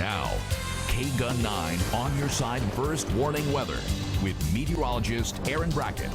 Now, KGUN-9 on your side first warning weather with meteorologist Aaron Brackett.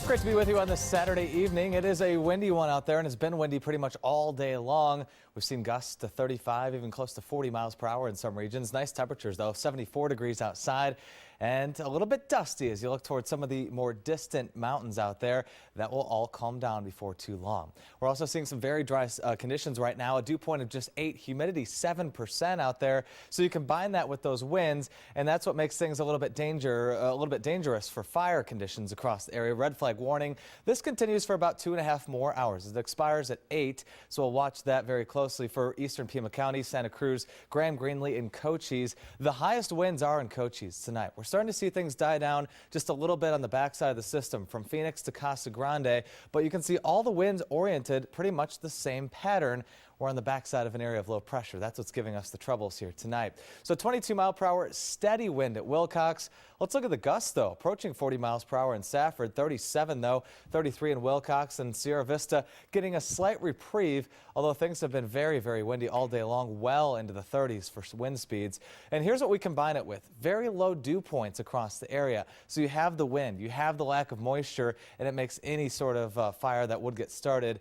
Great to be with you on this Saturday evening. It is a windy one out there, and it's been windy pretty much all day long. We've seen gusts to 35, even close to 40 miles per hour in some regions. Nice temperatures, though, 74 degrees outside, and a little bit dusty as you look towards some of the more distant mountains out there. That will all calm down before too long. We're also seeing some very dry conditions right now. A dew point of just 8, humidity 7% out there. So you combine that with those winds, and that's what makes things a little bit dangerous for fire conditions across the area. Red flag warning. This continues for about 2.5 more hours. It expires at 8, so we'll watch that very closely for eastern Pima County, Santa Cruz, Graham, Greenlee, and Cochise. The highest winds are in Cochise tonight. We're starting to see things die down just a little bit on the backside of the system from Phoenix to Casa Grande, but you can see all the winds oriented pretty much the same pattern. We're on the backside of an area of low pressure. That's what's giving us the troubles here tonight. So 22 mile per hour steady wind at Wilcox. Let's look at the gusts, though. Approaching 40 miles per hour in Safford, 37 though, 33 in Wilcox, and Sierra Vista getting a slight reprieve, although things have been very, very windy all day long, well into the 30s for wind speeds. And here's what we combine it with. Very low dew points across the area. So you have the wind, you have the lack of moisture, and it makes any sort of fire that would get started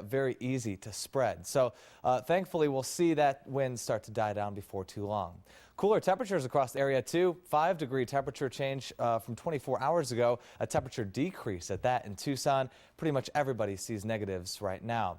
very easy to spread. So thankfully, we'll see that wind start to die down before too long. Cooler temperatures across the area, too. 5-degree temperature change from 24 hours ago. A temperature decrease at that in Tucson. Pretty much everybody sees negatives right now.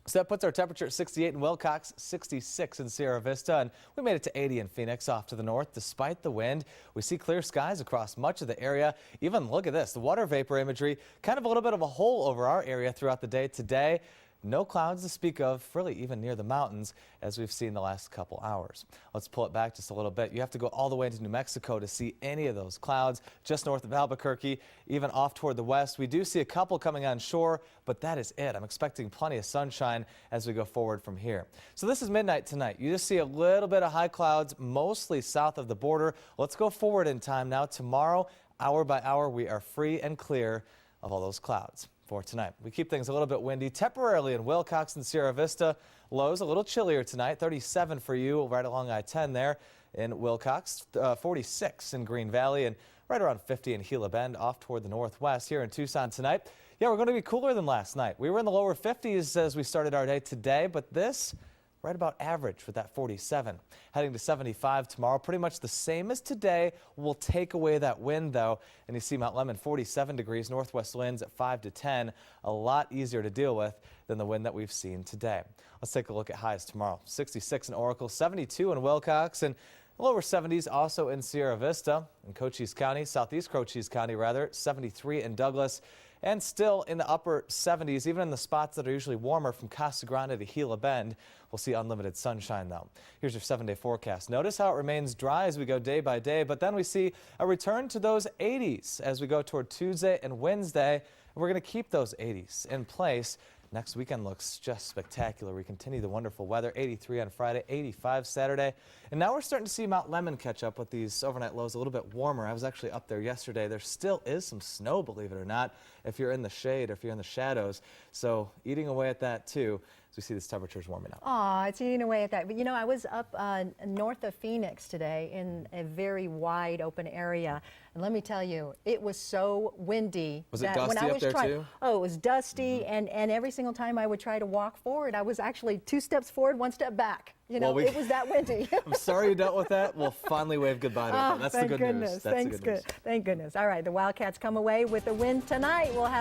So that puts our temperature at 68 in Wilcox, 66 in Sierra Vista, and we made it to 80 in Phoenix off to the north. Despite the wind, we see clear skies across much of the area. Even look at this, the water vapor imagery, kind of a little bit of a hole over our area throughout the day today. No clouds to speak of, really even near the mountains, as we've seen the last couple hours. Let's pull it back just a little bit. You have to go all the way into New Mexico to see any of those clouds. Just north of Albuquerque, even off toward the west. We do see a couple coming on shore, but that is it. I'm expecting plenty of sunshine as we go forward from here. So this is midnight tonight. You just see a little bit of high clouds, mostly south of the border. Let's go forward in time now. Tomorrow, hour by hour, we are free and clear of all those clouds. For tonight, we keep things a little bit windy temporarily in Wilcox and Sierra Vista. Lows a little chillier tonight, 37 for you right along I-10 there in Wilcox, 46 in Green Valley, and right around 50 in Gila Bend off toward the northwest here in Tucson tonight. Yeah, we're going to be cooler than last night. We were in the lower 50s as we started our day today, but this right about average with that 47. Heading to 75 tomorrow, pretty much the same as today. We'll take away that wind, though, and you see Mount Lemmon 47 degrees, northwest winds at 5 to 10. A lot easier to deal with than the wind that we've seen today. Let's take a look at highs tomorrow. 66 in Oracle, 72 in Wilcox, and lower 70s also in Sierra Vista. In Cochise County, southeast Cochise County rather, 73 in Douglas. And still in the upper 70s, even in the spots that are usually warmer from Casa Grande to Gila Bend. We'll see unlimited sunshine, though. Here's your 7-day forecast. Notice how it remains dry as we go day by day, but then we see a return to those 80s as we go toward Tuesday and Wednesday. We're going to keep those 80s in place. Next weekend looks just spectacular. We continue the wonderful weather. 83 on Friday, 85 Saturday. And now we're starting to see Mount Lemmon catch up with these overnight lows a little bit warmer. I was actually up there yesterday. There still is some snow, believe it or not, if you're in the shade or if you're in the shadows. So eating away at that, too, as we see these temperatures warming up. Aw, it's eating away at that. But, you know, I was up north of Phoenix today in a very wide open area. And let me tell you, it was so windy. Was it dusty up there, too? Oh, it was dusty. And every single time I would try to walk forward, I was actually 2 steps forward, 1 step back. You know, it was that windy. I'm sorry you dealt with that. We'll finally wave goodbye to it. That's the good news. Thank goodness. All right, the Wildcats come away with a win tonight. We'll have